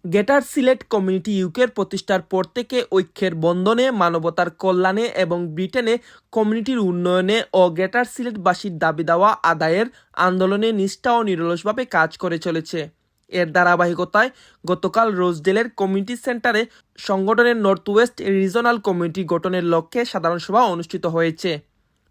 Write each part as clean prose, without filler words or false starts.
Greater Sylhet community ইউকের প্রতিষ্ঠার পর থেকে ঐক্যের বন্ধনে, মানবতার কল্যাণে এবং ব্রিটেনে কমিউনিটির উন্নয়নে ও গ্রেটার সিলেটবাসীর দাবি দাওয়া আদায়ের আন্দোলনে নিষ্ঠা ও নিরলসভাবে কাজ করে চলেছে। এর ধারাবাহিকতায় গতকাল রোজডেলের কমিউনিটি সেন্টারে সংগঠনের নর্থ ওয়েস্ট রিজনাল কমিউনিটি গঠনের লক্ষ্যে সাধারণ সভা অনুষ্ঠিত হয়েছে।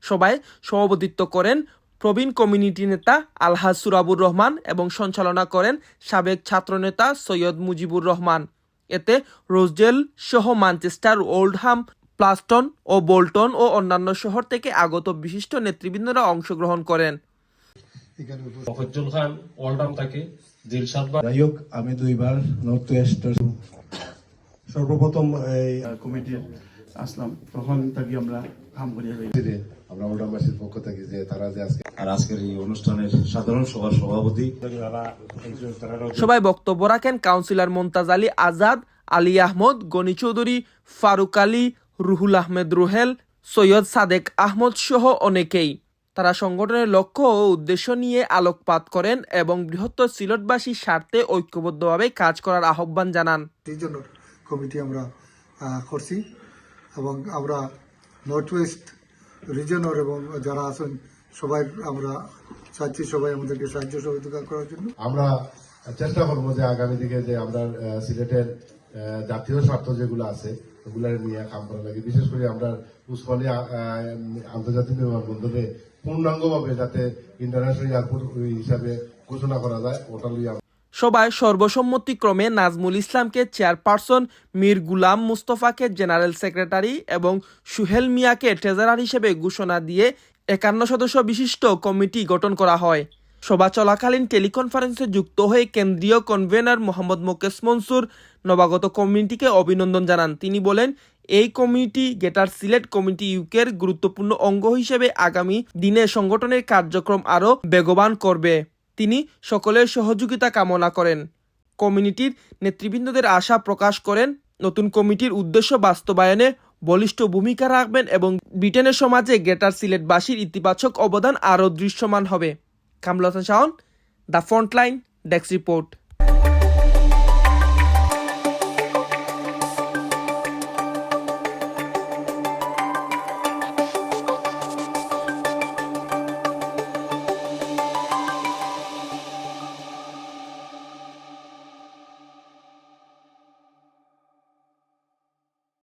সভায় সভাপতিত্ব করেন প্রবীণ কমিউনিটি নেতা আলহাজ সুরাবুর রহমান এবং সঞ্চালনা করেন সাবেক ছাত্রনেতা সৈয়দ মুজিবুর রহমান। এতে রোজডেল সহ ম্যানচেস্টার, ওল্ডহাম, প্লাস্টন ও বোল্টন ও অন্যান্য শহর থেকে আগত বিশিষ্ট নেতৃবৃন্দরা অংশগ্রহণ করেন। মফজ্জল খান ওল্ডহাম থেকে, দিলশাদ যাই হোক, আমি 2 বার নর্থ ওয়েস্ট সর্বপ্রথম এই কমিটির আসলাম, তখন থাকি আমরা কাম করিয়া আমরা ওল্ডহামবাসীর পক্ষ থেকে যে তারা যে আজকের এই অনুষ্ঠানের সাধারণ সভার সভাপতি। সবাই বক্তব্য রাখেন কাউন্সিলর মোমতাজ আলী আজাদ, আলী আহমদ, গনি চৌধুরী, ফারুক আলী, রুহুল আহমেদ রুহেল, সৈয়দ সাদেক আহমদ সহ অনেকেই। তারা সংগঠনের লক্ষ্য ও উদ্দেশ্য নিয়ে আলোকপাত করেন এবং বৃহত্তর সিলেটবাসীর স্বার্থে ঐক্যবদ্ধভাবে কাজ করার আহ্বান জানান। এই জন্য কমিটি আমরা করছি এবং আমরা নর্থ ওয়েস্ট রিজনের এবং যারা আছেন সবাই আমরা চাচ্ছি সবাই আমাদেরকে সাহায্য সহযোগিতা করার জন্য। আমরা চেষ্টা করবো যে আগামী দিকে যে আমরা সিলেটের জাতীয় স্বার্থ যেগুলো আছে ওগুলো নিয়ে কাম করা লাগে। বিশেষ করে আমরা উসমানী আন্তর্জাতিক বিমানবন্দরে পূর্ণাঙ্গভাবে যাতে ইন্টারন্যাশনাল এয়ারপোর্ট হিসাবে ঘোষণা করা যায়, ওটা নিয়ে সভায় সর্বসম্মতিক্রমে নাজমুল ইসলামকে চেয়ারপারসন, মীর গুলাম মুস্তফাকে জেনারেল সেক্রেটারি এবং সুহেল মিয়াকে ট্রেজারার হিসেবে ঘোষণা দিয়ে 51 সদস্য বিশিষ্ট কমিটি গঠন করা হয়। সভা চলাকালীন টেলিকনফারেন্সে যুক্ত হয়ে কেন্দ্রীয় কনভেনর মোহাম্মদ মোকেশ মনসুর নবাগত কমিটিকে অভিনন্দন জানান। তিনি বলেন, এই কমিটি গ্রেটার সিলেট কমিউনিটি ইউকের গুরুত্বপূর্ণ অঙ্গ হিসেবে আগামী দিনে সংগঠনের কার্যক্রম আরও বেগবান করবে। তিনি সকলের সহযোগিতা কামনা করেন। কমিউনিটির নেতৃবৃন্দদের আশা প্রকাশ করেন নতুন কমিটির উদ্দেশ্য বাস্তবায়নে বলিষ্ঠ ভূমিকা রাখবেন এবং ব্রিটেনের সমাজে গ্রেটার সিলেটবাসীর ইতিবাচক অবদান আরও দৃশ্যমান হবে। Kamrul Hasan Shaon, the frontline, desk report.